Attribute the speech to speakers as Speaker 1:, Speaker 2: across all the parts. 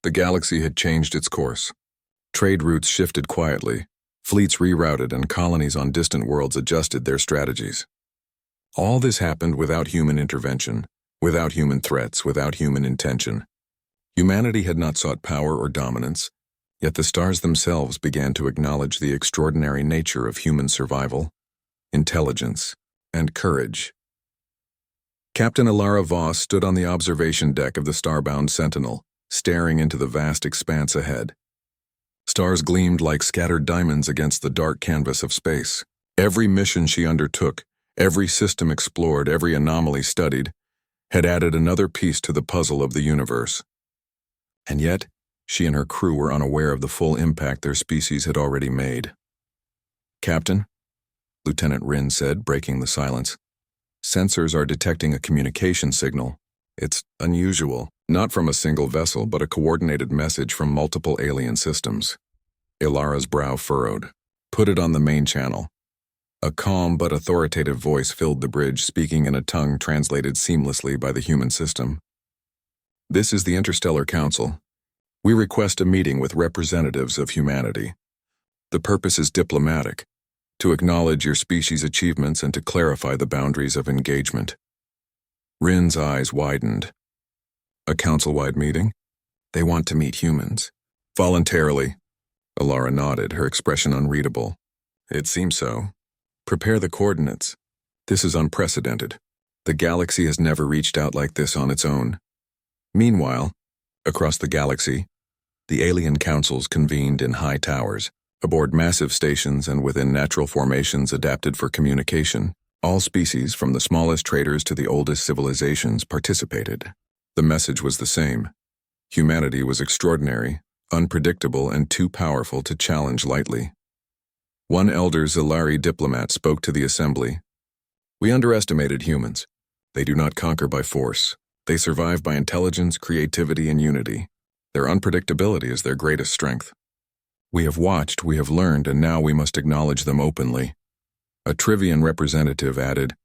Speaker 1: The galaxy had changed its course. Trade routes shifted quietly, fleets rerouted, and colonies on distant worlds adjusted their strategies. All this happened without human intervention, without human threats, without human intention. Humanity had not sought power or dominance, yet the stars themselves began to acknowledge the extraordinary nature of human survival, intelligence, and courage. Captain Ilara Voss stood on the observation deck of the Starbound Sentinel, staring into the vast expanse ahead. Stars gleamed like scattered diamonds against the dark canvas of space. Every mission she undertook, every system explored, every anomaly studied, had added another piece to the puzzle of the universe. And yet, she and her crew were unaware of the full impact their species had already made. "Captain," Lieutenant Rin said, breaking the silence, "sensors are detecting a communication signal. It's unusual, not from a single vessel, but a coordinated message from multiple alien systems." Ilara's brow furrowed. "Put it on the main channel." A calm but authoritative voice filled the bridge, speaking in a tongue translated seamlessly by the human system. "This is the Interstellar Council. We request a meeting with representatives of humanity. The purpose is diplomatic, to acknowledge your species' achievements and to clarify the boundaries of engagement." Rin's eyes widened. "A council-wide meeting? They want to meet humans." "Voluntarily." Ilara nodded, her expression unreadable. "It seems so. Prepare the coordinates. This is unprecedented. The galaxy has never reached out like this on its own." Meanwhile, across the galaxy, the alien councils convened in high towers, aboard massive stations and within natural formations adapted for communication. All species, from the smallest traders to the oldest civilizations, participated. The message was the same. Humanity was extraordinary, unpredictable, and too powerful to challenge lightly. One elder Zilari diplomat spoke to the assembly. "We underestimated humans. They do not conquer by force. They survive by intelligence, creativity, and unity. Their unpredictability is their greatest strength. We have watched, we have learned, and now we must acknowledge them openly." A Trivian representative added,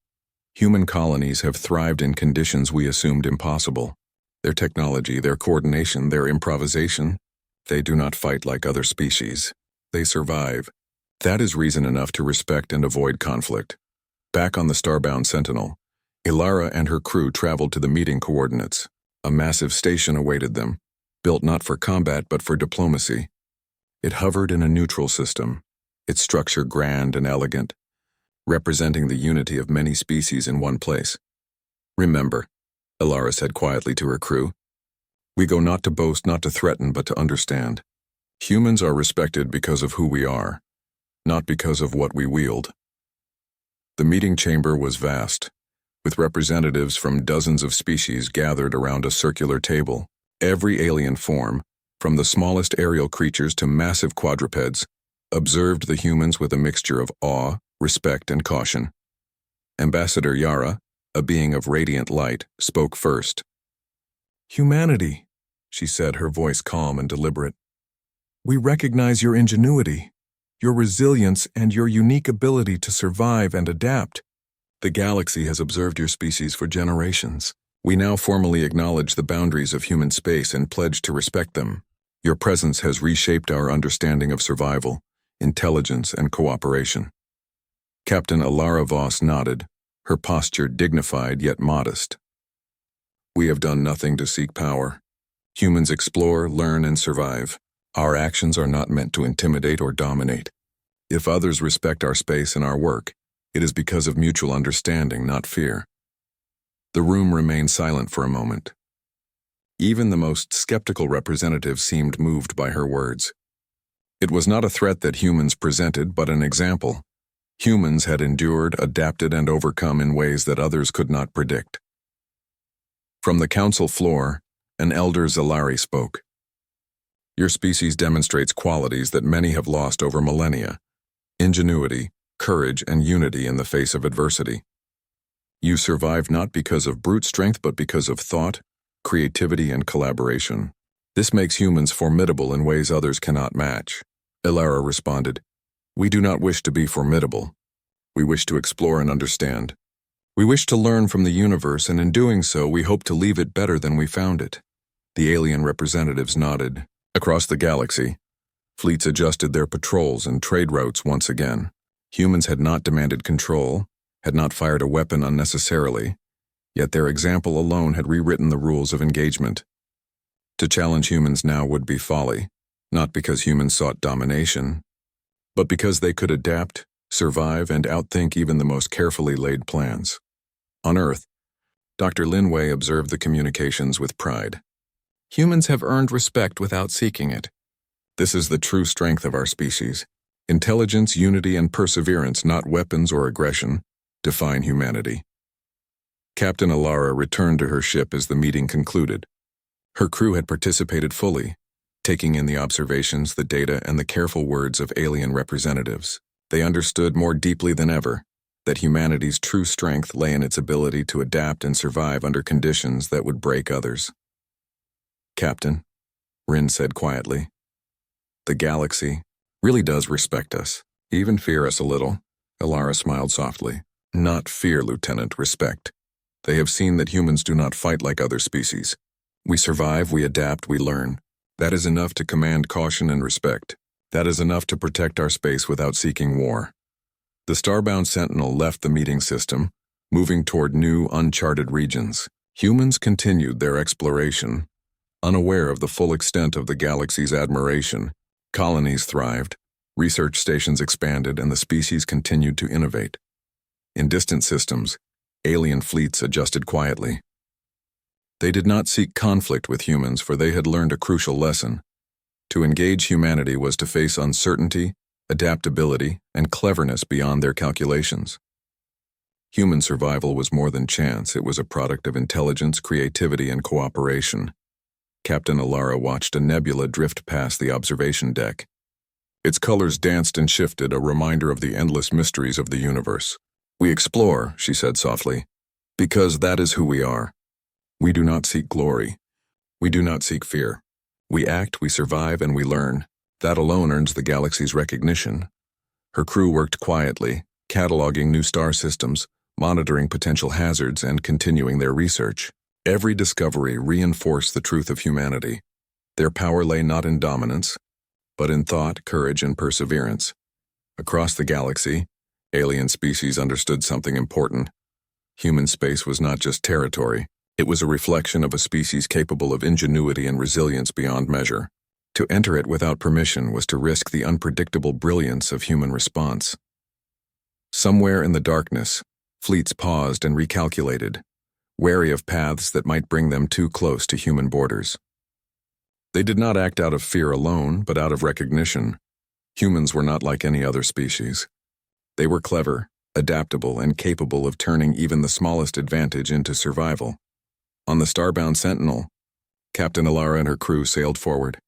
Speaker 1: "Human colonies have thrived in conditions we assumed impossible. Their technology, their coordination, their improvisation, they do not fight like other species. They survive. That is reason enough to respect and avoid conflict." Back on the Starbound Sentinel, Ilara and her crew traveled to the meeting coordinates. A massive station awaited them, built not for combat but for diplomacy. It hovered in a neutral system, its structure grand and elegant, representing the unity of many species in one place. "Remember," Ilara said quietly to her crew, "we go not to boast, not to threaten, but to understand. Humans are respected because of who we are, not because of what we wield." The meeting chamber was vast, with representatives from dozens of species gathered around a circular table. Every alien form, from the smallest aerial creatures to massive quadrupeds, observed the humans with a mixture of awe, respect, and caution. Ambassador Yara, a being of radiant light, spoke first. "Humanity," she said, her voice calm and deliberate. "We recognize your ingenuity, your resilience, and your unique ability to survive and adapt. The galaxy has observed your species for generations. We now formally acknowledge the boundaries of human space and pledge to respect them. Your presence has reshaped our understanding of survival, intelligence, and cooperation." Captain Ilara Voss nodded, her posture dignified yet modest. "We have done nothing to seek power. Humans explore, learn, and survive. Our actions are not meant to intimidate or dominate. If others respect our space and our work, it is because of mutual understanding, not fear." The room remained silent for a moment. Even the most skeptical representative seemed moved by her words. It was not a threat that humans presented, but an example. Humans had endured, adapted, and overcome in ways that others could not predict. From the council floor, an elder Zilari spoke. "Your species demonstrates qualities that many have lost over millennia: ingenuity, courage, and unity in the face of adversity. You survived not because of brute strength but because of thought, creativity, and collaboration. This makes humans formidable in ways others cannot match." Ilara responded, "We do not wish to be formidable. We wish to explore and understand. We wish to learn from the universe, and in doing so we hope to leave it better than we found it." The alien representatives nodded. Across the galaxy, fleets adjusted their patrols and trade routes once again. Humans had not demanded control, had not fired a weapon unnecessarily, yet their example alone had rewritten the rules of engagement. To challenge humans now would be folly, not because humans sought domination, but because they could adapt, survive, and outthink even the most carefully laid plans. On Earth, Dr. Linway observed the communications with pride. Humans have earned respect without seeking it. This is the true strength of our species. Intelligence, unity, and perseverance, not weapons or aggression, define humanity. Captain Alara returned to her ship as the meeting concluded. Her crew had participated fully, taking in the observations, the data, and the careful words of alien representatives. They understood more deeply than ever that humanity's true strength lay in its ability to adapt and survive under conditions that would break others. Captain, Rin said quietly, the galaxy really does respect us, even fear us a little. Alara smiled softly. Not fear, Lieutenant, respect. They have seen that humans do not fight like other species. We survive, we adapt, we learn. That is enough to command caution and respect. That is enough to protect our space without seeking war. The Starbound Sentinel left the meeting system, moving toward new, uncharted regions. Humans continued their exploration, unaware of the full extent of the galaxy's admiration. Colonies thrived, research stations expanded, and the species continued to innovate. In distant systems, alien fleets adjusted quietly. They did not seek conflict with humans, for they had learned a crucial lesson. To engage humanity was to face uncertainty, adaptability, and cleverness beyond their calculations. Human survival was more than chance, it was a product of intelligence, creativity, and cooperation. Captain Alara watched a nebula drift past the observation deck. Its colors danced and shifted, a reminder of the endless mysteries of the universe. We explore, she said softly, because that is who we are. We do not seek glory. We do not seek fear. We act, we survive, and we learn. That alone earns the galaxy's recognition. Her crew worked quietly, cataloging new star systems, monitoring potential hazards, and continuing their research. Every discovery reinforced the truth of humanity. Their power lay not in dominance, but in thought, courage, and perseverance. Across the galaxy, alien species understood something important. Human space was not just territory. It was a reflection of a species capable of ingenuity and resilience beyond measure. To enter it without permission was to risk the unpredictable brilliance of human response. Somewhere in the darkness, fleets paused and recalculated, wary of paths that might bring them too close to human borders. They did not act out of fear alone, but out of recognition. Humans were not like any other species. They were clever, adaptable, and capable of turning even the smallest advantage into survival. On the Starbound Sentinel, Captain Alara and her crew sailed forward,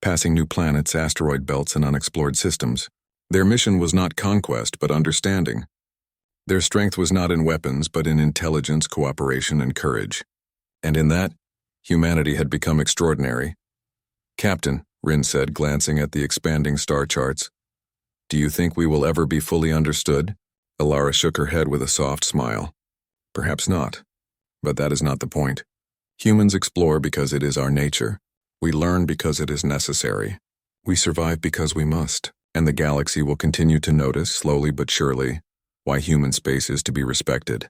Speaker 1: passing new planets, asteroid belts, and unexplored systems. Their mission was not conquest, but understanding. Their strength was not in weapons, but in intelligence, cooperation, and courage. And in that, humanity had become extraordinary. Captain, Rin said, glancing at the expanding star charts, do you think we will ever be fully understood? Alara shook her head with a soft smile. Perhaps not, but that is not the point. Humans explore because it is our nature. We learn because it is necessary. We survive because we must, and the galaxy will continue to notice, slowly but surely, why human space is to be respected.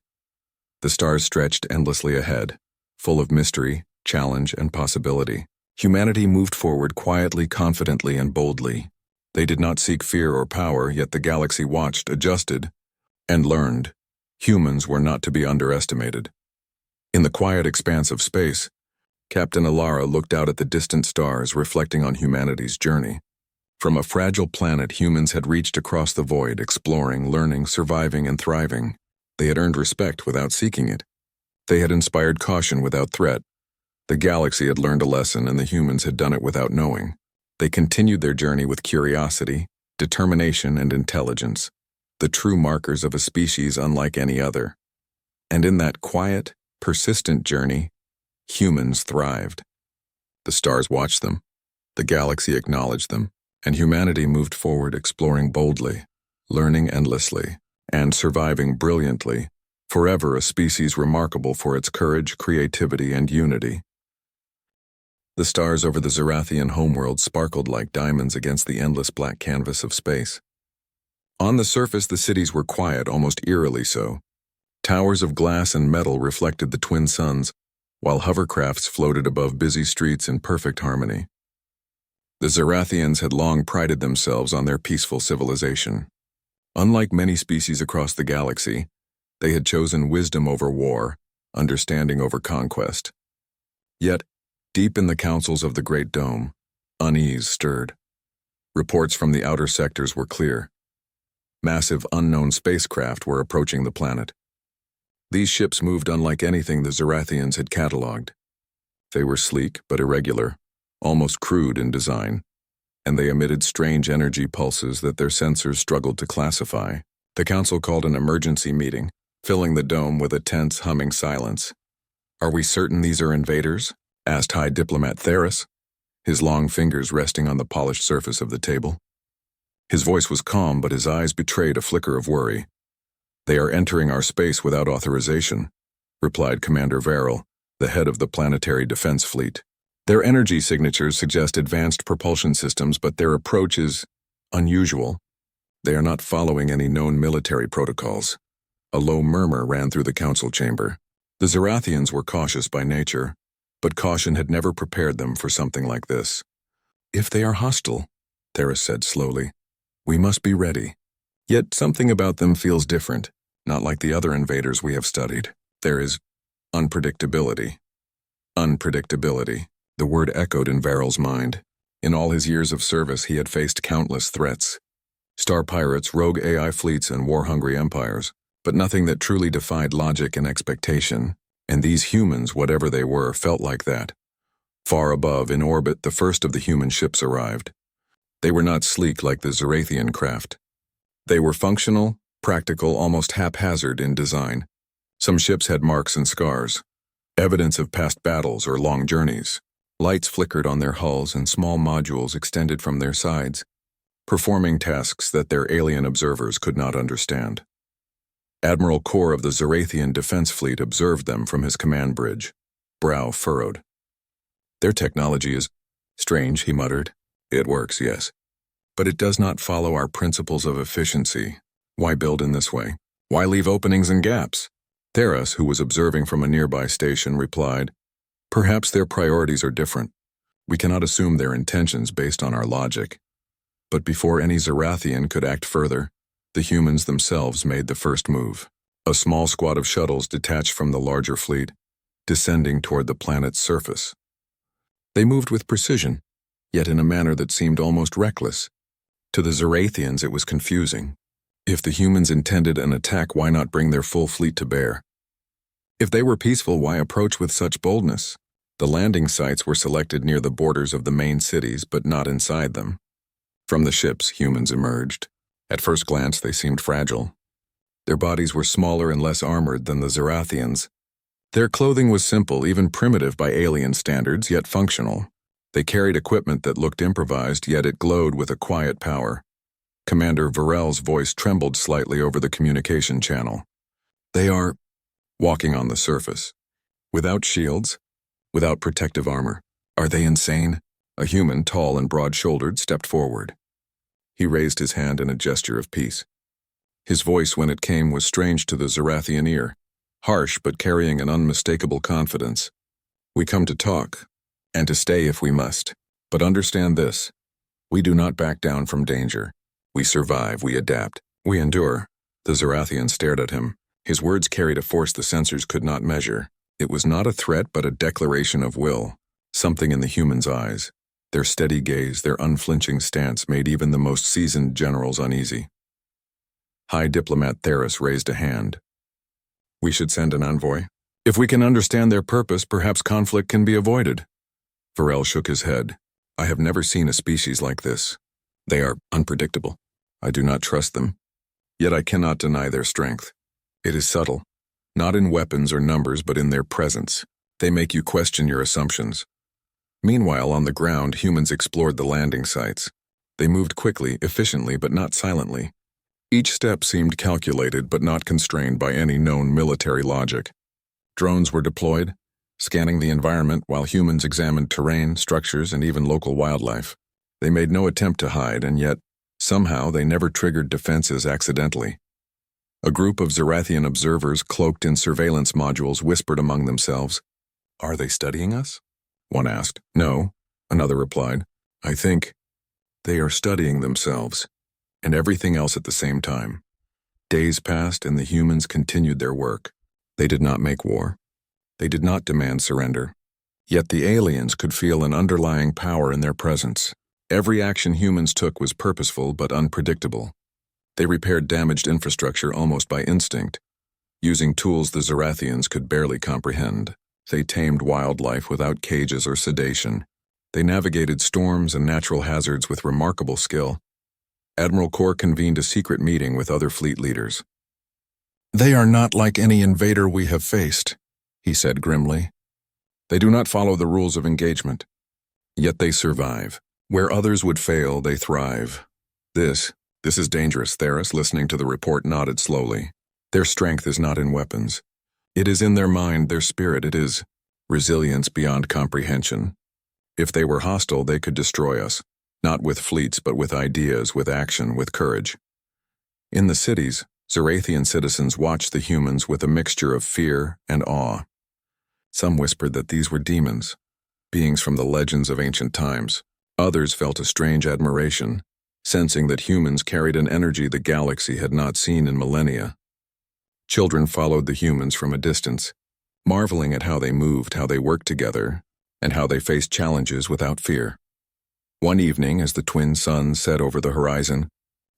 Speaker 1: The stars stretched endlessly ahead, full of mystery, challenge, and possibility. Humanity moved forward quietly, confidently, and boldly. They did not seek fear or power, yet the galaxy watched, adjusted, and learned. Humans were not to be underestimated. In the quiet expanse of space, Captain Alara looked out at the distant stars, reflecting on humanity's journey. From a fragile planet, humans had reached across the void, exploring, learning, surviving, and thriving. They had earned respect without seeking it. They had inspired caution without threat. The galaxy had learned a lesson, and the humans had done it without knowing. They continued their journey with curiosity, determination, and intelligence, the true markers of a species unlike any other. And in that quiet, persistent journey, humans thrived. The stars watched them, the galaxy acknowledged them, and humanity moved forward, exploring boldly, learning endlessly, and surviving brilliantly, forever a species remarkable for its courage, creativity, and unity. The stars over the Zerathian homeworld sparkled like diamonds against the endless black canvas of space. On the surface, the cities were quiet, almost eerily so. Towers of glass and metal reflected the twin suns, while hovercrafts floated above busy streets in perfect harmony. The Zerathians had long prided themselves on their peaceful civilization. Unlike many species across the galaxy, they had chosen wisdom over war, understanding over conquest. Yet, deep in the councils of the Great Dome, unease stirred. Reports from the outer sectors were clear. Massive unknown spacecraft were approaching the planet. These ships moved unlike anything the Zerathians had catalogued. They were sleek but irregular, almost crude in design, and they emitted strange energy pulses that their sensors struggled to classify. The council called an emergency meeting, filling the dome with a tense, humming silence. "Are we certain these are invaders?" asked High Diplomat Theris, his long fingers resting on the polished surface of the table. His voice was calm, but his eyes betrayed a flicker of worry. "They are entering our space without authorization," replied Commander Varel, the head of the Planetary Defense Fleet. "Their energy signatures suggest advanced propulsion systems, but their approach is unusual. They are not following any known military protocols." A low murmur ran through the council chamber. The Zerathians were cautious by nature, but caution had never prepared them for something like this. "If they are hostile," Theris said slowly, "we must be ready. Yet something about them feels different, not like the other invaders we have studied. There is unpredictability." Unpredictability. The word echoed in Varel's mind. In all his years of service, he had faced countless threats. Star pirates, rogue AI fleets, and war-hungry empires, but nothing that truly defied logic and expectation. And these humans, whatever they were, felt like that. Far above, in orbit, the first of the human ships arrived. They were not sleek like the Zerathian craft. They were functional, practical, almost haphazard in design. Some ships had marks and scars, evidence of past battles or long journeys. Lights flickered on their hulls and small modules extended from their sides, performing tasks that their alien observers could not understand. Admiral Kor of the Zerathian Defense Fleet observed them from his command bridge, brow furrowed. "Their technology is strange," he muttered. "It works, yes. But it does not follow our principles of efficiency. Why build in this way? Why leave openings and gaps?" Theris, who was observing from a nearby station, replied, "Perhaps their priorities are different. We cannot assume their intentions based on our logic." But before any Zerathian could act further, the humans themselves made the first move. A small squad of shuttles detached from the larger fleet, descending toward the planet's surface. They moved with precision, yet in a manner that seemed almost reckless. To the Zerathians it was confusing. If the humans intended an attack, why not bring their full fleet to bear? If they were peaceful, why approach with such boldness? The landing sites were selected near the borders of the main cities, but not inside them. From the ships, humans emerged. At first glance, they seemed fragile. Their bodies were smaller and less armored than the Zerathians. Their clothing was simple, even primitive by alien standards, yet functional. They carried equipment that looked improvised, yet it glowed with a quiet power. Commander Varel's voice trembled slightly over the communication channel. "They are walking on the surface. Without shields, without protective armor. Are they insane?" A human, tall and broad-shouldered, stepped forward. He raised his hand in a gesture of peace. His voice, when it came, was strange to the Zerathian ear, harsh but carrying an unmistakable confidence. "We come to talk, and to stay if we must. But understand this, we do not back down from danger. We survive, we adapt, we endure." The Zerathian stared at him. His words carried a force the sensors could not measure. It was not a threat, but a declaration of will. Something in the human's eyes, their steady gaze, their unflinching stance made even the most seasoned generals uneasy. High Diplomat Theris raised a hand. "We should send an envoy. If we can understand their purpose, perhaps conflict can be avoided." Varel shook his head. "I have never seen a species like this. They are unpredictable. I do not trust them. Yet I cannot deny their strength. It is subtle, not in weapons or numbers, but in their presence. They make you question your assumptions." Meanwhile, on the ground, humans explored the landing sites. They moved quickly, efficiently, but not silently. Each step seemed calculated, but not constrained by any known military logic. Drones were deployed, scanning the environment while humans examined terrain, structures, and even local wildlife. They made no attempt to hide, and yet, somehow, they never triggered defenses accidentally. A group of Zerathian observers cloaked in surveillance modules whispered among themselves. "Are they studying us?" one asked. "No," another replied. "I think they are studying themselves, and everything else at the same time." Days passed, and the humans continued their work. They did not make war. They did not demand surrender. Yet the aliens could feel an underlying power in their presence. Every action humans took was purposeful but unpredictable. They repaired damaged infrastructure almost by instinct, using tools the Zerathians could barely comprehend. They tamed wildlife without cages or sedation. They navigated storms and natural hazards with remarkable skill. Admiral Kor convened a secret meeting with other fleet leaders. "They are not like any invader we have faced," he said grimly. "They do not follow the rules of engagement. Yet they survive. Where others would fail, they thrive. This is dangerous." Theris, listening to the report, nodded slowly. "Their strength is not in weapons. It is in their mind, their spirit. It is resilience beyond comprehension. If they were hostile, they could destroy us. Not with fleets, but with ideas, with action, with courage." In the cities, Zerathian citizens watched the humans with a mixture of fear and awe. Some whispered that these were demons, beings from the legends of ancient times. Others felt a strange admiration, sensing that humans carried an energy the galaxy had not seen in millennia. Children followed the humans from a distance, marveling at how they moved, how they worked together, and how they faced challenges without fear. One evening, as the twin suns set over the horizon,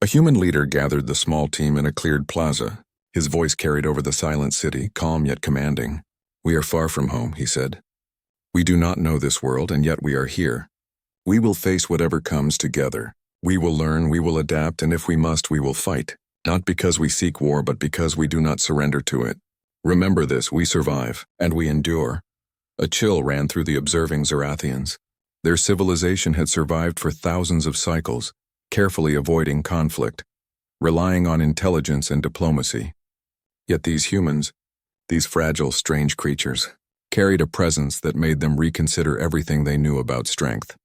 Speaker 1: a human leader gathered the small team in a cleared plaza. His voice carried over the silent city, calm yet commanding. "We are far from home," he said. "We do not know this world, and yet we are here. We will face whatever comes together. We will learn, we will adapt, and if we must, we will fight. Not because we seek war, but because we do not surrender to it. Remember this, we survive, and we endure." A chill ran through the observing Zerathians. Their civilization had survived for thousands of cycles, carefully avoiding conflict, relying on intelligence and diplomacy. Yet these humans, these fragile, strange creatures, carried a presence that made them reconsider everything they knew about strength.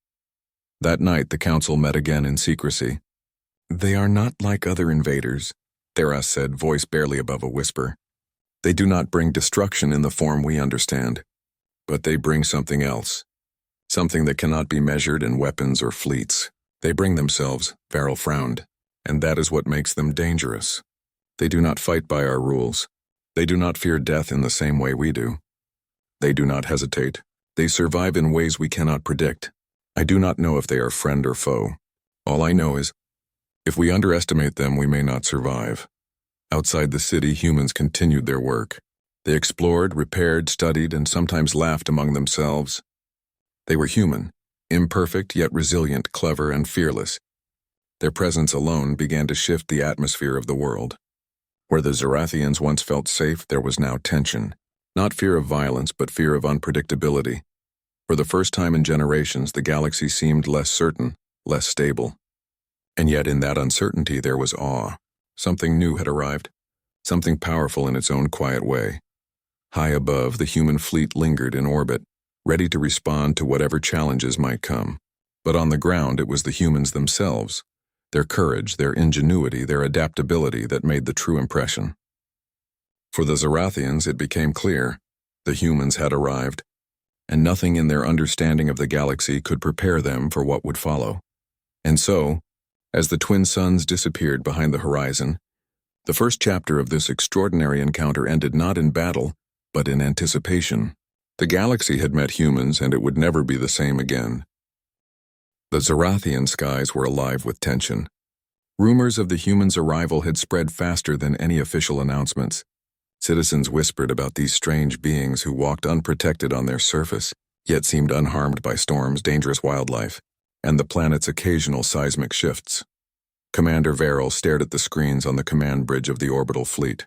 Speaker 1: That night, the council met again in secrecy. "They are not like other invaders," Theras said, voice barely above a whisper. "They do not bring destruction in the form we understand, but they bring something else, something that cannot be measured in weapons or fleets. They bring themselves," Varel frowned, "and that is what makes them dangerous. They do not fight by our rules. They do not fear death in the same way we do. They do not hesitate. They survive in ways we cannot predict. I do not know if they are friend or foe. All I know is, if we underestimate them, we may not survive." Outside the city, humans continued their work. They explored, repaired, studied, and sometimes laughed among themselves. They were human, imperfect yet resilient, clever and fearless. Their presence alone began to shift the atmosphere of the world. Where the Zerathians once felt safe, there was now tension. Not fear of violence, but fear of unpredictability. For the first time in generations, the galaxy seemed less certain, less stable. And yet in that uncertainty there was awe. Something new had arrived, something powerful in its own quiet way. High above, the human fleet lingered in orbit, ready to respond to whatever challenges might come. But on the ground, it was the humans themselves, their courage, their ingenuity, their adaptability that made the true impression. For the Zerathians, it became clear the humans had arrived, and nothing in their understanding of the galaxy could prepare them for what would follow. And so, as the twin suns disappeared behind the horizon, the first chapter of this extraordinary encounter ended not in battle, but in anticipation. The galaxy had met humans, and it would never be the same again. The Zerathian skies were alive with tension. Rumors of the humans' arrival had spread faster than any official announcements. Citizens whispered about these strange beings who walked unprotected on their surface, yet seemed unharmed by storms, dangerous wildlife, and the planet's occasional seismic shifts. Commander Varel stared at the screens on the command bridge of the orbital fleet.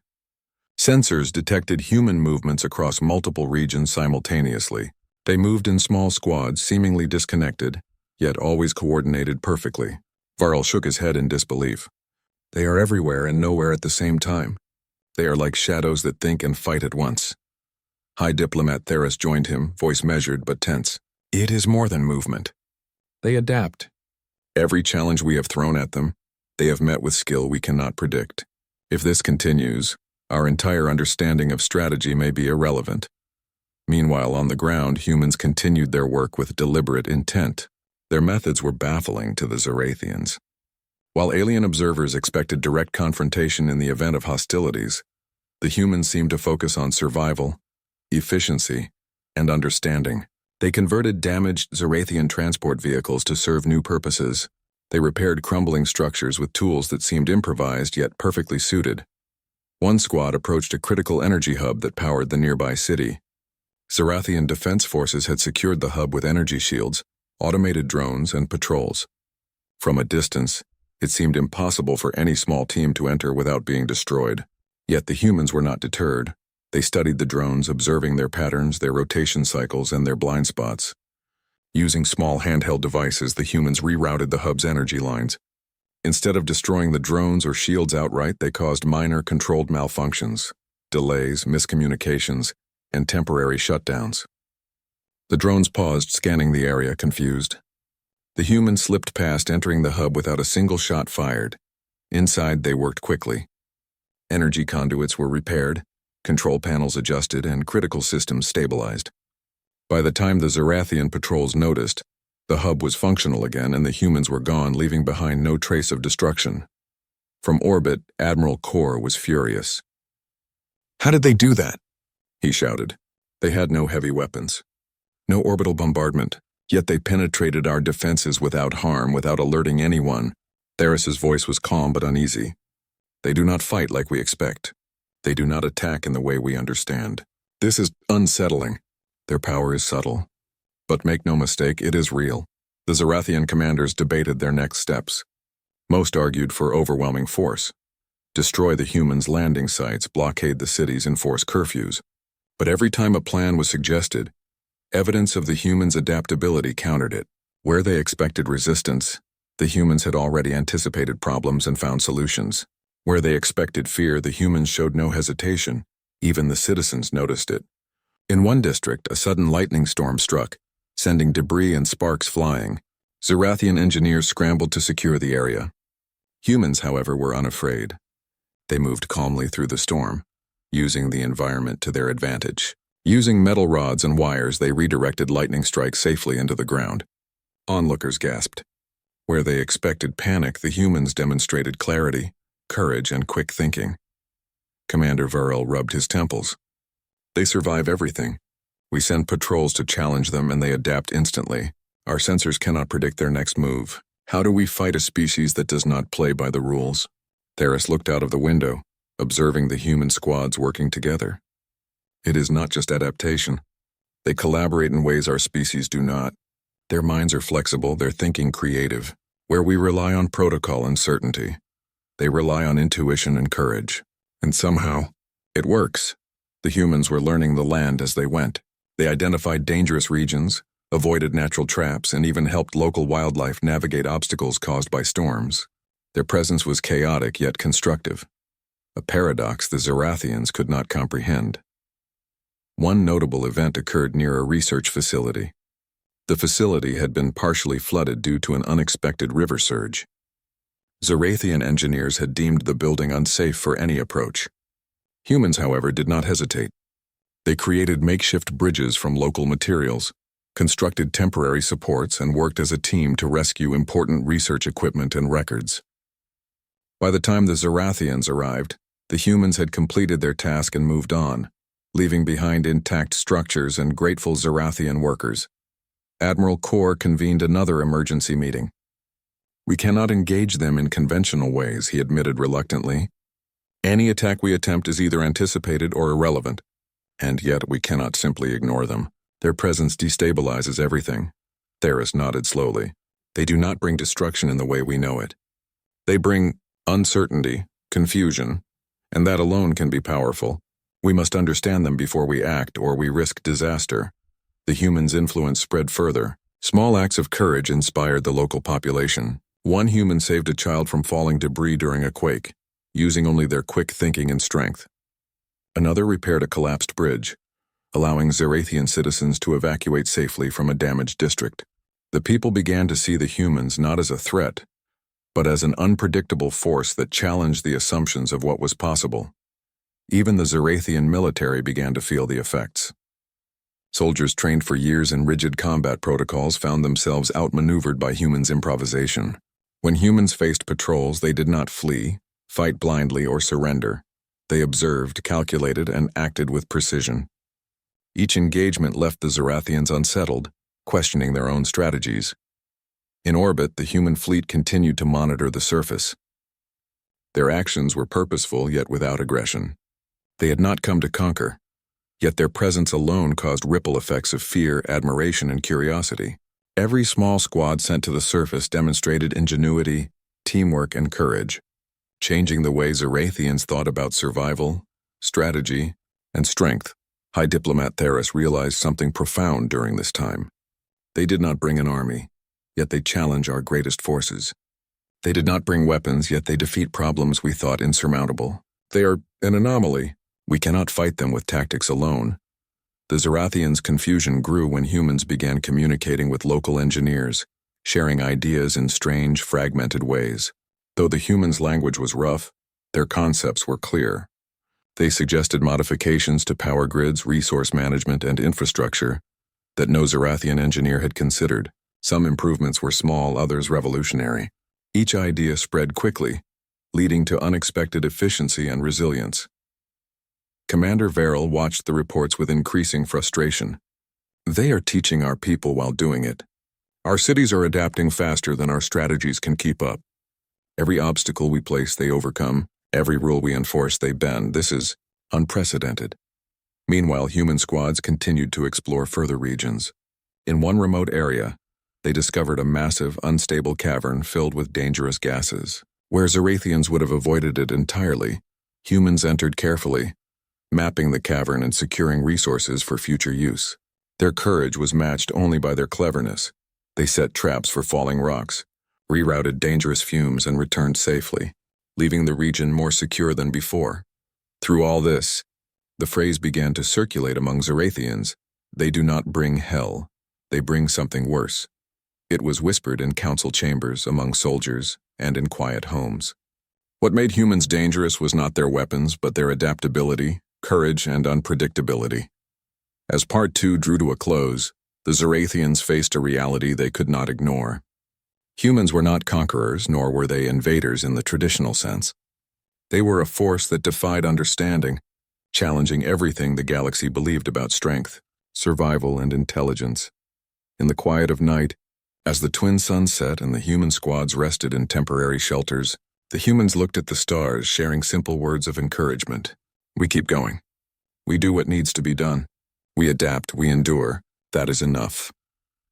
Speaker 1: Sensors detected human movements across multiple regions simultaneously. They moved in small squads, seemingly disconnected, yet always coordinated perfectly. Varel shook his head in disbelief. "They are everywhere and nowhere at the same time. They are like shadows that think and fight at once." High Diplomat Theris joined him, voice measured but tense. It is more than movement. They adapt. Every challenge we have thrown at them, they have met with skill we cannot predict. If this continues, our entire understanding of strategy may be irrelevant. Meanwhile, on the ground, humans continued their work with deliberate intent. Their methods were baffling to the Zorathians. While alien observers expected direct confrontation in the event of hostilities, the humans seemed to focus on survival, efficiency, and understanding. They converted damaged Zorathian transport vehicles to serve new purposes. They repaired crumbling structures with tools that seemed improvised yet perfectly suited. One squad approached a critical energy hub that powered the nearby city. Zorathian defense forces had secured the hub with energy shields, automated drones, and patrols. From a distance, it seemed impossible for any small team to enter without being destroyed. Yet the humans were not deterred. They studied the drones, observing their patterns, their rotation cycles, and their blind spots. Using small handheld devices, the humans rerouted the hub's energy lines. Instead of destroying the drones or shields outright, they caused minor controlled malfunctions, delays, miscommunications, and temporary shutdowns. The drones paused, scanning the area, confused. The humans slipped past, entering the hub without a single shot fired. Inside, they worked quickly. Energy conduits were repaired, control panels adjusted, and critical systems stabilized. By the time the Zorathian patrols noticed, the hub was functional again and the humans were gone, leaving behind no trace of destruction. From orbit, Admiral Kor was furious. "How did they do that?" he shouted. "They had no heavy weapons. No orbital bombardment, yet they penetrated our defenses without harm, without alerting anyone." Theris's voice was calm but uneasy. "They do not fight like we expect. They do not attack in the way we understand. This is unsettling. Their power is subtle. But make no mistake, it is real." The Zorathian commanders debated their next steps. Most argued for overwhelming force. Destroy the humans' landing sites, blockade the cities, enforce curfews. But every time a plan was suggested, evidence of the humans' adaptability countered it. Where they expected resistance, the humans had already anticipated problems and found solutions. Where they expected fear, the humans showed no hesitation. Even the citizens noticed it. In one district, a sudden lightning storm struck, sending debris and sparks flying. Zorathian engineers scrambled to secure the area. Humans, however, were unafraid. They moved calmly through the storm, using the environment to their advantage. Using metal rods and wires, they redirected lightning strikes safely into the ground. Onlookers gasped. Where they expected panic, the humans demonstrated clarity, courage, and quick thinking. Commander Varel rubbed his temples. "They survive everything. We send patrols to challenge them and they adapt instantly. Our sensors cannot predict their next move. How do we fight a species that does not play by the rules?" Theris looked out of the window, observing the human squads working together. It is not just adaptation. They collaborate in ways our species do not. Their minds are flexible, their thinking creative. Where we rely on protocol and certainty, they rely on intuition and courage. And somehow, it works. The humans were learning the land as they went. They identified dangerous regions, avoided natural traps, and even helped local wildlife navigate obstacles caused by storms. Their presence was chaotic yet constructive, a paradox the Zorathians could not comprehend. One notable event occurred near a research facility. The facility had been partially flooded due to an unexpected river surge. Zorathian engineers had deemed the building unsafe for any approach. Humans, however, did not hesitate. They created makeshift bridges from local materials, constructed temporary supports, and worked as a team to rescue important research equipment and records. By the time the Zorathians arrived, the humans had completed their task and moved on, leaving behind intact structures and grateful Zorathian workers. Admiral Kor convened another emergency meeting. "We cannot engage them in conventional ways," he admitted reluctantly. "Any attack we attempt is either anticipated or irrelevant, and yet we cannot simply ignore them. Their presence destabilizes everything." Theris nodded slowly. "They do not bring destruction in the way we know it. They bring uncertainty, confusion, and that alone can be powerful. We must understand them before we act, or we risk disaster." The humans' influence spread further. Small acts of courage inspired the local population. One human saved a child from falling debris during a quake, using only their quick thinking and strength. Another repaired a collapsed bridge, allowing Zarathian citizens to evacuate safely from a damaged district. The people began to see the humans not as a threat, but as an unpredictable force that challenged the assumptions of what was possible. Even the Zarathian military began to feel the effects. Soldiers trained for years in rigid combat protocols found themselves outmaneuvered by humans' improvisation. When humans faced patrols, they did not flee, fight blindly, or surrender. They observed, calculated, and acted with precision. Each engagement left the Zarathians unsettled, questioning their own strategies. In orbit, the human fleet continued to monitor the surface. Their actions were purposeful, yet without aggression. They had not come to conquer, yet their presence alone caused ripple effects of fear, admiration, and curiosity. Every small squad sent to the surface demonstrated ingenuity, teamwork, and courage, changing the way Zarathians thought about survival, strategy, and strength. High Diplomat Theris realized something profound during this time. They did not bring an army, yet they challenge our greatest forces. They did not bring weapons, yet they defeat problems we thought insurmountable. They are an anomaly. We cannot fight them with tactics alone. The Zarathians' confusion grew when humans began communicating with local engineers, sharing ideas in strange, fragmented ways. Though the humans' language was rough, their concepts were clear. They suggested modifications to power grids, resource management, and infrastructure that no Zarathian engineer had considered. Some improvements were small, others revolutionary. Each idea spread quickly, leading to unexpected efficiency and resilience. Commander Varel watched the reports with increasing frustration. They are teaching our people while doing it. Our cities are adapting faster than our strategies can keep up. Every obstacle we place, they overcome. Every rule we enforce, they bend. This is unprecedented. Meanwhile, human squads continued to explore further regions. In one remote area, they discovered a massive, unstable cavern filled with dangerous gases. Where Zarathians would have avoided it entirely, humans entered carefully, mapping the cavern and securing resources for future use. Their courage was matched only by their cleverness. They set traps for falling rocks, rerouted dangerous fumes, and returned safely, leaving the region more secure than before. Through all this, the phrase began to circulate among Zarathians: "They do not bring hell, they bring something worse." It was whispered in council chambers, among soldiers, and in quiet homes. What made humans dangerous was not their weapons, but their adaptability, courage, and unpredictability. As Part 2 drew to a close, the Zarathians faced a reality they could not ignore. Humans were not conquerors, nor were they invaders in the traditional sense. They were a force that defied understanding, challenging everything the galaxy believed about strength, survival, and intelligence. In the quiet of night, as the twin suns set and the human squads rested in temporary shelters, the humans looked at the stars, sharing simple words of encouragement. We keep going. We do what needs to be done. We adapt, we endure. That is enough.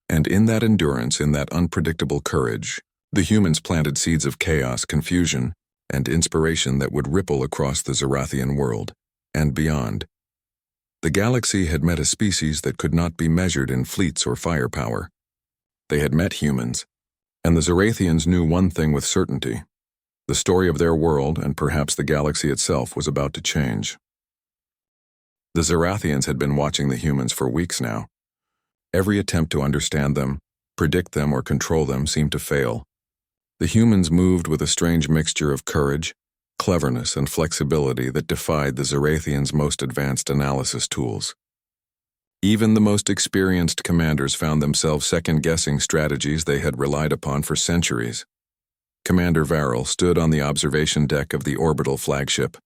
Speaker 1: And in that endurance, in that unpredictable courage, the humans planted seeds of chaos, confusion, and inspiration that would ripple across the Zarathian world and beyond. The galaxy had met a species that could not be measured in fleets or firepower. They had met humans, and the Zarathians knew one thing with certainty. The story of their world, and perhaps the galaxy itself, was about to change. The Zarathians had been watching the humans for weeks now. Every attempt to understand them, predict them, or control them seemed to fail. The humans moved with a strange mixture of courage, cleverness, and flexibility that defied the Zarathians' most advanced analysis tools. Even the most experienced commanders found themselves second-guessing strategies they had relied upon for centuries. Commander Varel stood on the observation deck of the orbital flagship,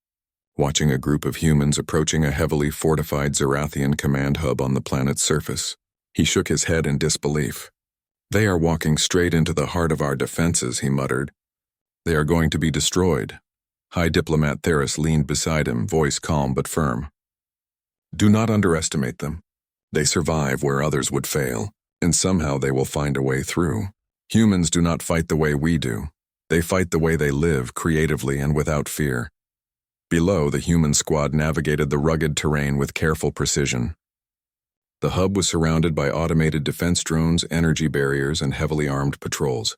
Speaker 1: watching a group of humans approaching a heavily fortified Zarathian command hub on the planet's surface. He shook his head in disbelief. "They are walking straight into the heart of our defenses," he muttered. "They are going to be destroyed." High Diplomat Theris leaned beside him, voice calm but firm. "Do not underestimate them. They survive where others would fail, and somehow they will find a way through. Humans do not fight the way we do. They fight the way they live, creatively and without fear." Below, the human squad navigated the rugged terrain with careful precision. The hub was surrounded by automated defense drones, energy barriers, and heavily armed patrols.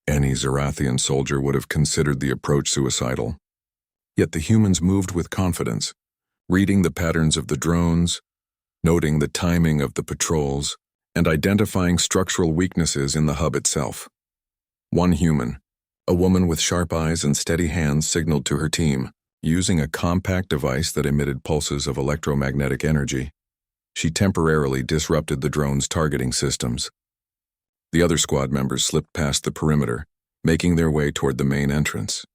Speaker 1: Any Zarathian soldier would have considered the approach suicidal. Yet the humans moved with confidence, reading the patterns of the drones, noting the timing of the patrols and identifying structural weaknesses in the hub itself. One human, a woman with sharp eyes and steady hands, signaled to her team, using a compact device that emitted pulses of electromagnetic energy. She temporarily disrupted the drone's targeting systems. The other squad members slipped past the perimeter, making their way toward the main entrance.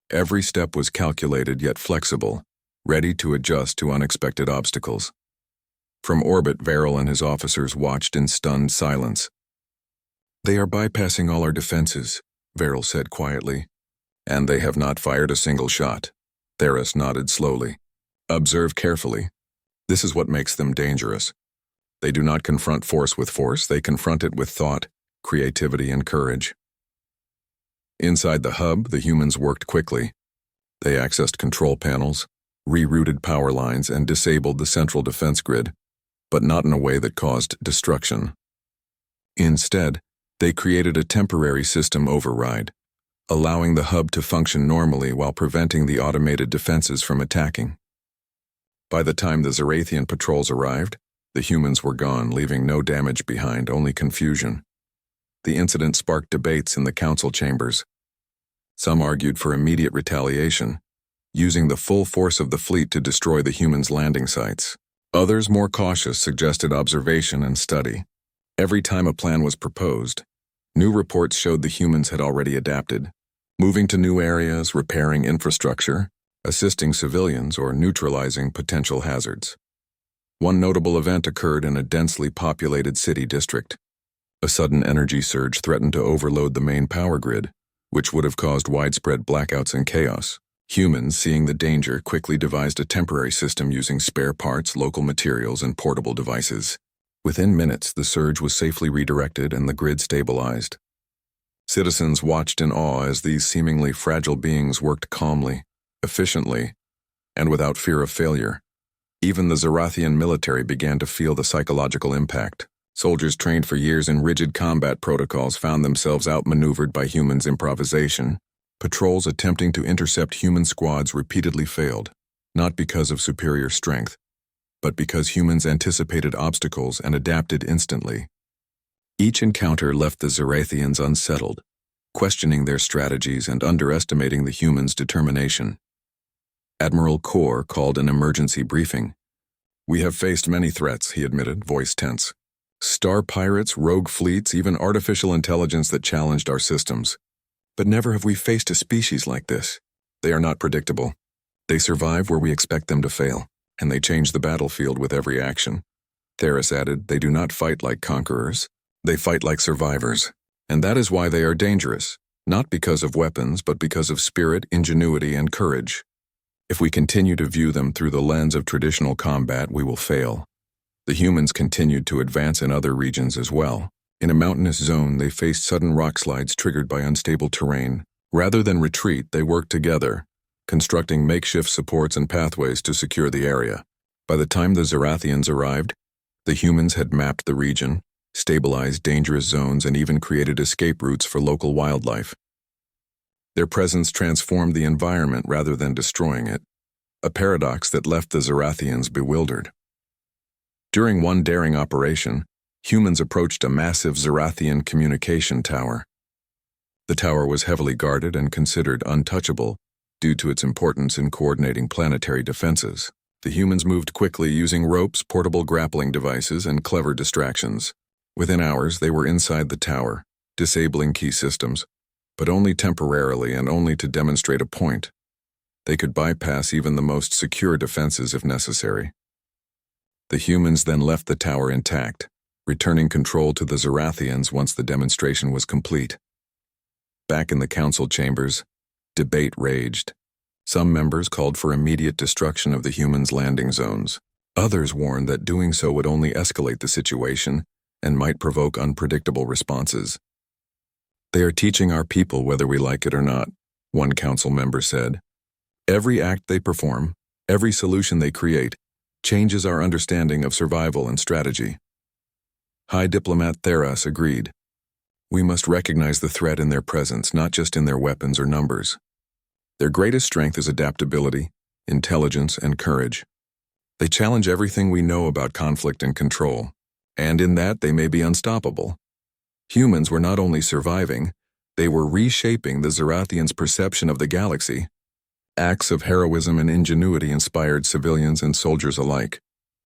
Speaker 1: Every step was calculated yet flexible, ready to adjust to unexpected obstacles. From orbit, Varel and his officers watched in stunned silence. "They are bypassing all our defenses," Varel said quietly. "And they have not fired a single shot." Theras nodded slowly. "Observe carefully. This is what makes them dangerous. They do not confront force with force, they confront it with thought, creativity, and courage." Inside the hub, the humans worked quickly. They accessed control panels, rerouted power lines, and disabled the central defense grid, but not in a way that caused destruction. Instead, they created a temporary system override, allowing the hub to function normally while preventing the automated defenses from attacking. By the time the Zarathian patrols arrived, the humans were gone, leaving no damage behind, only confusion. The incident sparked debates in the council chambers. Some argued for immediate retaliation, using the full force of the fleet to destroy the humans' landing sites. Others, more cautious, suggested observation and study. Every time a plan was proposed, new reports showed the humans had already adapted, moving to new areas, repairing infrastructure, assisting civilians, or neutralizing potential hazards. One notable event occurred in a densely populated city district. A sudden energy surge threatened to overload the main power grid, which would have caused widespread blackouts and chaos. Humans, seeing the danger, quickly devised a temporary system using spare parts, local materials, and portable devices. Within minutes, the surge was safely redirected and the grid stabilized. Citizens watched in awe as these seemingly fragile beings worked calmly, efficiently, and without fear of failure. Even the Zarathian military began to feel the psychological impact. Soldiers trained for years in rigid combat protocols found themselves outmaneuvered by humans' improvisation. Patrols attempting to intercept human squads repeatedly failed, not because of superior strength, but because humans anticipated obstacles and adapted instantly. Each encounter left the Zarathians unsettled, questioning their strategies and underestimating the humans' determination. Admiral Kor called an emergency briefing. "We have faced many threats," he admitted, voice tense. "Star pirates, rogue fleets, even artificial intelligence that challenged our systems. But never have we faced a species like this. They are not predictable. They survive where we expect them to fail, and they change the battlefield with every action." Theras added, "They do not fight like conquerors. They fight like survivors. And that is why they are dangerous, not because of weapons, but because of spirit, ingenuity, and courage. If we continue to view them through the lens of traditional combat, we will fail." The humans continued to advance in other regions as well. In a mountainous zone, they faced sudden rock slides triggered by unstable terrain. Rather than retreat, they worked together, constructing makeshift supports and pathways to secure the area. By the time the Zarathians arrived, the humans had mapped the region, stabilized dangerous zones, and even created escape routes for local wildlife. Their presence transformed the environment rather than destroying it, a paradox that left the Zarathians bewildered. During one daring operation, humans approached a massive Zarathian communication tower. The tower was heavily guarded and considered untouchable due to its importance in coordinating planetary defenses. The humans moved quickly using ropes, portable grappling devices, and clever distractions. Within hours, they were inside the tower, disabling key systems, but only temporarily and only to demonstrate a point. They could bypass even the most secure defenses if necessary. The humans then left the tower intact, returning control to the Zarathians once the demonstration was complete. Back in the council chambers, debate raged. Some members called for immediate destruction of the humans' landing zones. Others warned that doing so would only escalate the situation and might provoke unpredictable responses. "They are teaching our people whether we like it or not," one council member said. "Every act they perform, every solution they create, changes our understanding of survival and strategy." High Diplomat Theras agreed. "We must recognize the threat in their presence, not just in their weapons or numbers. Their greatest strength is adaptability, intelligence, and courage. They challenge everything we know about conflict and control, and in that they may be unstoppable. Humans were not only surviving, they were reshaping the Zerathians' perception of the galaxy. Acts of heroism and ingenuity inspired civilians and soldiers alike.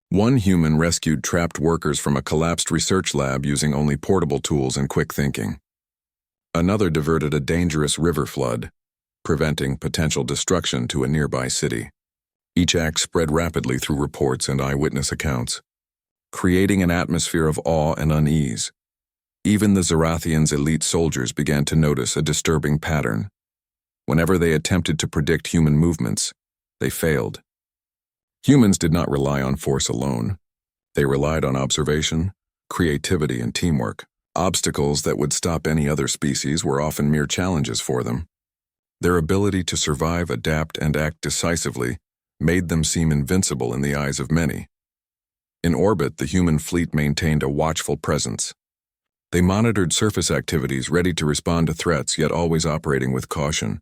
Speaker 1: One human rescued trapped workers from a collapsed research lab using only portable tools and quick thinking. Another diverted a dangerous river flood, preventing potential destruction to a nearby city. Each act spread rapidly through reports and eyewitness accounts, creating an atmosphere of awe and unease. Even the Zerathians' elite soldiers began to notice a disturbing pattern. Whenever they attempted to predict human movements, they failed. Humans did not rely on force alone. They relied on observation, creativity, and teamwork. Obstacles that would stop any other species were often mere challenges for them. Their ability to survive, adapt, and act decisively made them seem invincible in the eyes of many. In orbit, the human fleet maintained a watchful presence. They monitored surface activities, ready to respond to threats, yet always operating with caution.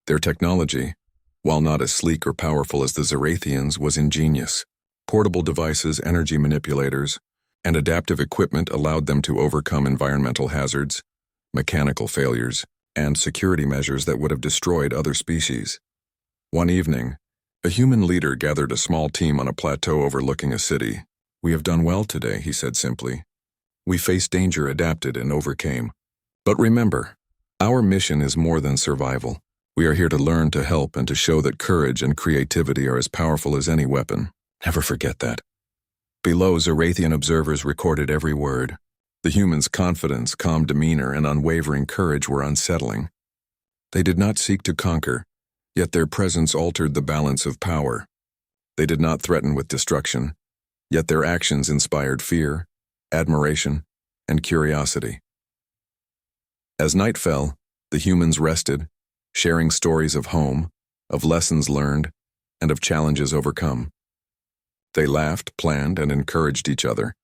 Speaker 1: Their technology, while not as sleek or powerful as the Zerathians, was ingenious. Portable devices, energy manipulators, and adaptive equipment allowed them to overcome environmental hazards, mechanical failures, and security measures that would have destroyed other species. One evening, a human leader gathered a small team on a plateau overlooking a city. "We have done well today," he said simply. "We faced danger, adapted, and overcame. But remember, our mission is more than survival. We are here to learn, to help, and to show that courage and creativity are as powerful as any weapon. Never forget that." Below, Zerathian observers recorded every word. The humans' confidence, calm demeanor, and unwavering courage were unsettling. They did not seek to conquer, yet their presence altered the balance of power. They did not threaten with destruction, yet their actions inspired fear, admiration, and curiosity. As night fell, the humans rested, sharing stories of home, of lessons learned, and of challenges overcome. They laughed, planned, and encouraged each other,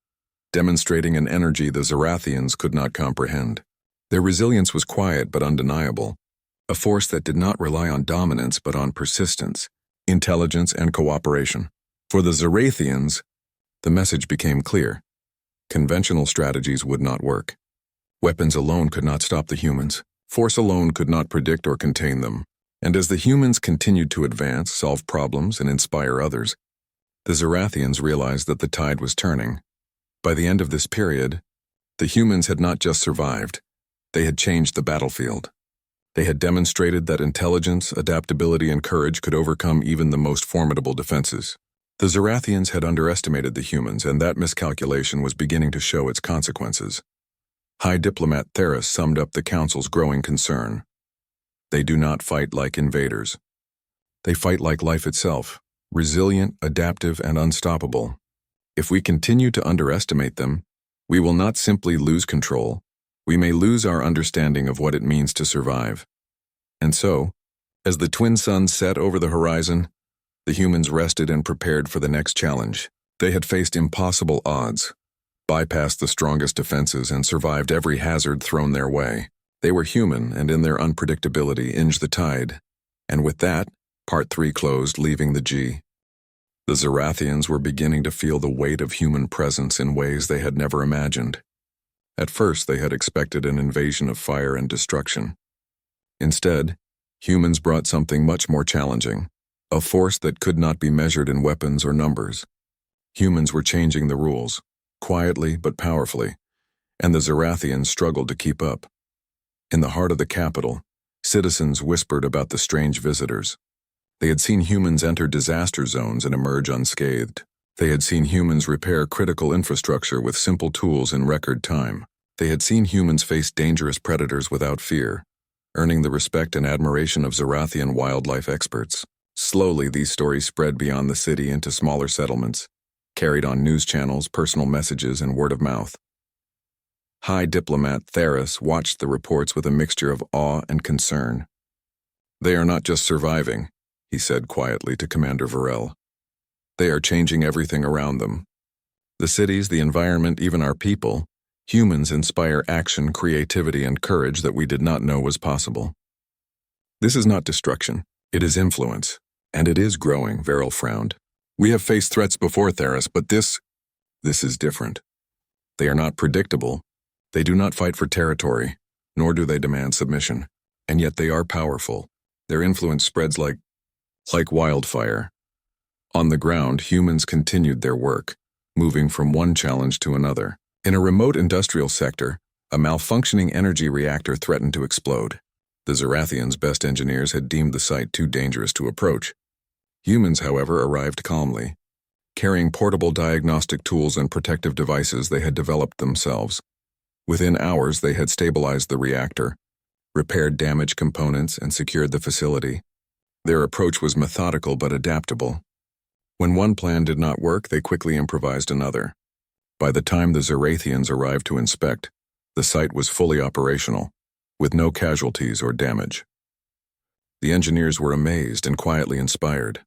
Speaker 1: demonstrating an energy the Zerathians could not comprehend. Their resilience was quiet but undeniable, a force that did not rely on dominance but on persistence, intelligence, and cooperation. For the Zerathians, the message became clear. Conventional strategies would not work. Weapons alone could not stop the humans. Force alone could not predict or contain them. And as the humans continued to advance, solve problems, and inspire others, the Zerathians realized that the tide was turning. By the end of this period, the humans had not just survived, they had changed the battlefield. They had demonstrated that intelligence, adaptability, and courage could overcome even the most formidable defenses. The Zerathians had underestimated the humans, and that miscalculation was beginning to show its consequences. High Diplomat Theris summed up the Council's growing concern. They do not fight like invaders. They fight like life itself, resilient, adaptive, and unstoppable. If we continue to underestimate them, we will not simply lose control, we may lose our understanding of what it means to survive. And so, as the twin suns set over the horizon, the humans rested and prepared for the next challenge. They had faced impossible odds, bypassed the strongest defenses, and survived every hazard thrown their way. They were human, and in their unpredictability inged the tide. And with that, Part 3 closed, leaving the G. The Zerathians were beginning to feel the weight of human presence in ways they had never imagined. At first, they had expected an invasion of fire and destruction. Instead, humans brought something much more challenging, a force that could not be measured in weapons or numbers. Humans were changing the rules, quietly but powerfully, and the Zerathians struggled to keep up. In the heart of the capital, citizens whispered about the strange visitors. They had seen humans enter disaster zones and emerge unscathed. They had seen humans repair critical infrastructure with simple tools in record time. They had seen humans face dangerous predators without fear, earning the respect and admiration of Zerathian wildlife experts. Slowly, these stories spread beyond the city into smaller settlements, carried on news channels, personal messages, and word of mouth. High Diplomat Theris watched the reports with a mixture of awe and concern. "They are not just surviving," he said quietly to Commander Varel. "They are changing everything around them. The cities, the environment, even our people, humans inspire action, creativity, and courage that we did not know was possible. This is not destruction, it is influence, and it is growing," Varel frowned. We have faced threats before, Theris, but this is different. They are not predictable. They do not fight for territory, nor do they demand submission. And yet they are powerful. Their influence spreads like wildfire. On the ground, humans continued their work, moving from one challenge to another. In a remote industrial sector, a malfunctioning energy reactor threatened to explode. The Zarathians' best engineers had deemed the site too dangerous to approach. Humans, however, arrived calmly, carrying portable diagnostic tools and protective devices they had developed themselves. Within hours, they had stabilized the reactor, repaired damaged components, and secured the facility. Their approach was methodical but adaptable. When one plan did not work, they quickly improvised another. By the time the Zarathians arrived to inspect, the site was fully operational, with no casualties or damage. The engineers were amazed and quietly inspired.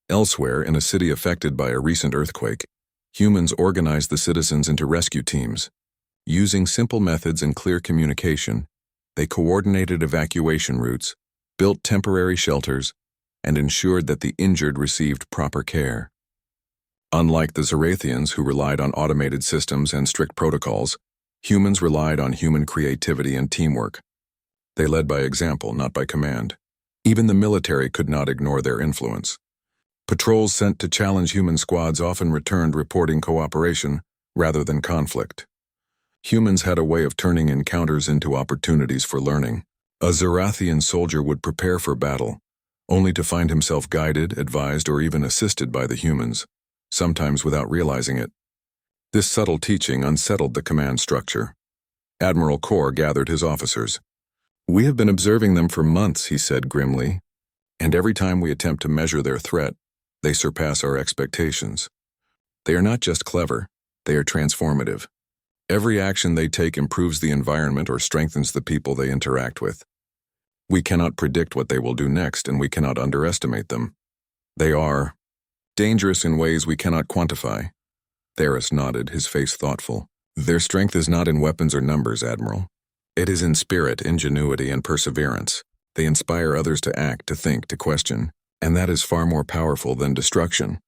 Speaker 1: Elsewhere, in a city affected by a recent earthquake, humans organized the citizens into rescue teams. Using simple methods and clear communication, they coordinated evacuation routes, built temporary shelters, and ensured that the injured received proper care. Unlike the Zarathians, who relied on automated systems and strict protocols, humans relied on human creativity and teamwork. They led by example, not by command. Even the military could not ignore their influence. Patrols sent to challenge human squads often returned reporting cooperation rather than conflict. Humans had a way of turning encounters into opportunities for learning. A Zarathian soldier would prepare for battle, only to find himself guided, advised, or even assisted by the humans, sometimes without realizing it. This subtle teaching unsettled the command structure. Admiral Kor gathered his officers. "We have been observing them for months," he said grimly, "and every time we attempt to measure their threat, they surpass our expectations. They are not just clever, they are transformative. Every action they take improves the environment or strengthens the people they interact with. We cannot predict what they will do next, and we cannot underestimate them. They are dangerous in ways we cannot quantify." Theris nodded, his face thoughtful. "Their strength is not in weapons or numbers, Admiral. It is in spirit, ingenuity, and perseverance. They inspire others to act, to think, to question, and that is far more powerful than destruction.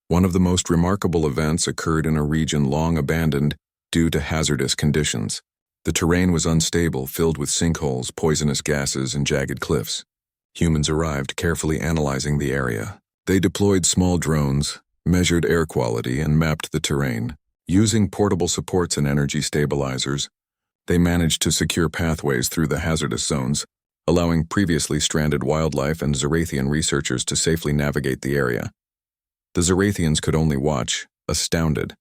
Speaker 1: One of the most remarkable events occurred in a region long abandoned due to hazardous conditions. The terrain was unstable, filled with sinkholes, poisonous gases, and jagged cliffs. Humans arrived, carefully analyzing the area. They deployed small drones, measured air quality, and mapped the terrain. Using portable supports and energy stabilizers, they managed to secure pathways through the hazardous zones, allowing previously stranded wildlife and Zarathian researchers to safely navigate the area. The Zarathians could only watch, astounded.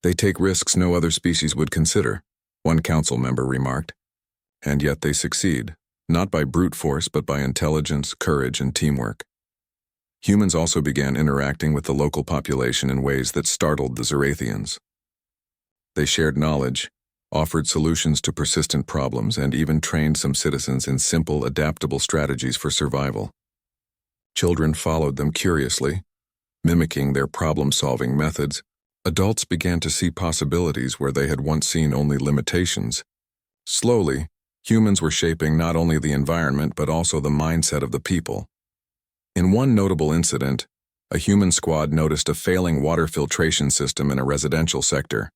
Speaker 1: "They take risks no other species would consider," one council member remarked. "And yet they succeed, not by brute force but by intelligence, courage, and teamwork." Humans also began interacting with the local population in ways that startled the Zarathians. They shared knowledge, offered solutions to persistent problems, and even trained some citizens in simple, adaptable strategies for survival. Children followed them curiously, mimicking their problem-solving methods. Adults began to see possibilities where they had once seen only limitations. Slowly, humans were shaping not only the environment but also the mindset of the people. In one notable incident, a human squad noticed a failing water filtration system in a residential sector.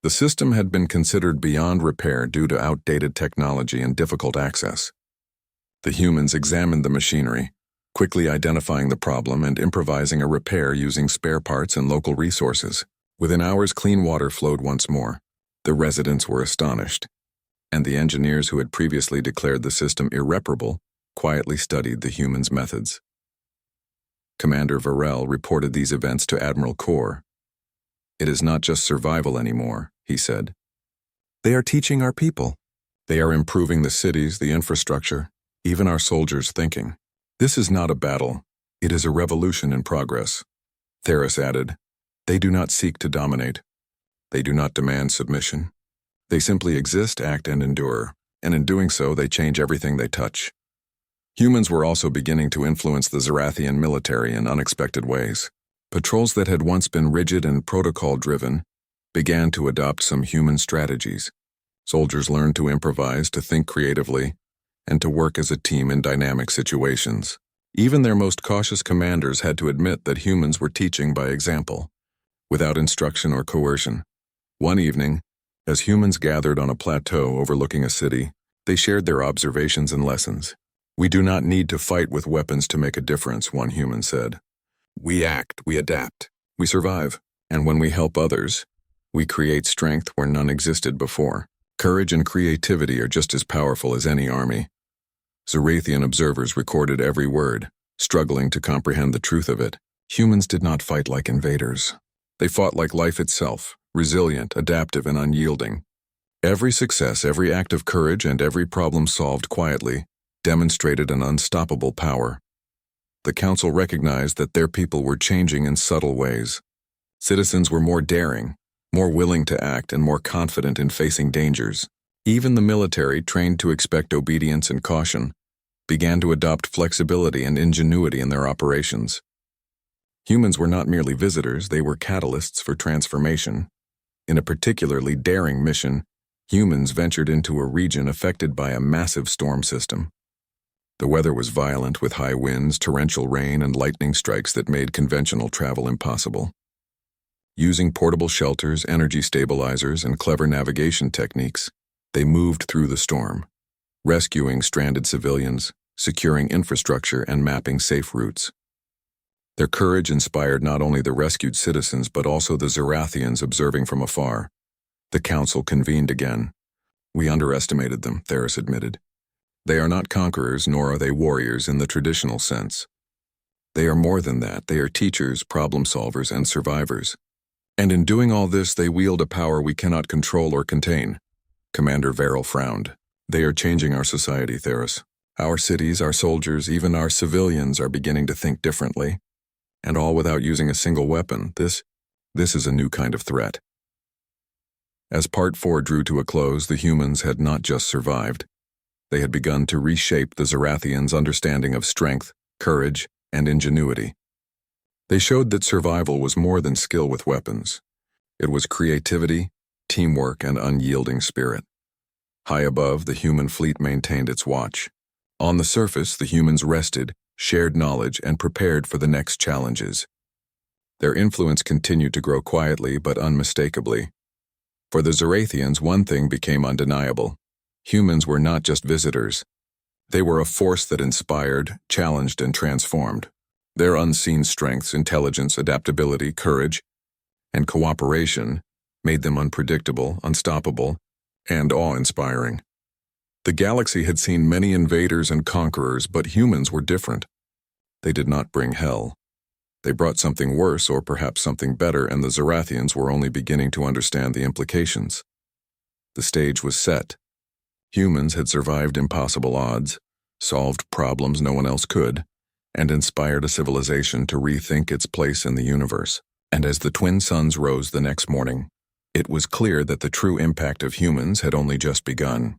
Speaker 1: The system had been considered beyond repair due to outdated technology and difficult access. The humans examined the machinery, quickly identifying the problem and improvising a repair using spare parts and local resources. Within hours, clean water flowed once more. The residents were astonished, and the engineers who had previously declared the system irreparable quietly studied the humans' methods. Commander Varel reported these events to Admiral Kor. "It is not just survival anymore," he said. "They are teaching our people. They are improving the cities, the infrastructure, even our soldiers' thinking. This is not a battle, it is a revolution in progress." Theris added, "They do not seek to dominate. They do not demand submission. They simply exist, act, and endure, and in doing so, they change everything they touch." Humans were also beginning to influence the Zarathian military in unexpected ways. Patrols that had once been rigid and protocol-driven began to adopt some human strategies. Soldiers learned to improvise, to think creatively, and to work as a team in dynamic situations. Even their most cautious commanders had to admit that humans were teaching by example, without instruction or coercion. One evening, as humans gathered on a plateau overlooking a city, they shared their observations and lessons. "We do not need to fight with weapons to make a difference," one human said. "We act, we adapt, we survive, and when we help others, we create strength where none existed before. Courage and creativity are just as powerful as any army." Zorathian observers recorded every word, struggling to comprehend the truth of it. Humans did not fight like invaders. They fought like life itself, resilient, adaptive, and unyielding. Every success, every act of courage, and every problem solved quietly demonstrated an unstoppable power. The council recognized that their people were changing in subtle ways. Citizens were more daring, more willing to act, and more confident in facing dangers. Even the military, trained to expect obedience and caution, began to adopt flexibility and ingenuity in their operations. Humans were not merely visitors, they were catalysts for transformation. In a particularly daring mission, humans ventured into a region affected by a massive storm system. The weather was violent, with high winds, torrential rain, and lightning strikes that made conventional travel impossible. Using portable shelters, energy stabilizers, and clever navigation techniques, they moved through the storm, rescuing stranded civilians, securing infrastructure, and mapping safe routes. Their courage inspired not only the rescued citizens but also the Zorathians observing from afar. The council convened again. "We underestimated them," Theris admitted. "They are not conquerors, nor are they warriors in the traditional sense. They are more than that. They are teachers, problem solvers, and survivors. And in doing all this, they wield a power we cannot control or contain." Commander Verrill frowned. "They are changing our society, Theris. Our cities, our soldiers, even our civilians are beginning to think differently. And all without using a single weapon. This is a new kind of threat." As Part 4 drew to a close, the humans had not just survived. They had begun to reshape the Zorathians' understanding of strength, courage, and ingenuity. They showed that survival was more than skill with weapons. It was creativity, teamwork, and unyielding spirit. High above, the human fleet maintained its watch. On the surface, the humans rested, shared knowledge, and prepared for the next challenges. Their influence continued to grow quietly but unmistakably. For the Zorathians, one thing became undeniable. Humans were not just visitors. They were a force that inspired, challenged, and transformed. Their unseen strengths, intelligence, adaptability, courage, and cooperation made them unpredictable, unstoppable, and awe-inspiring. The galaxy had seen many invaders and conquerors, but humans were different. They did not bring hell. They brought something worse, or perhaps something better, and the Zorathians were only beginning to understand the implications. The stage was set. Humans had survived impossible odds, solved problems no one else could, and inspired a civilization to rethink its place in the universe. And as the twin suns rose the next morning, it was clear that the true impact of humans had only just begun.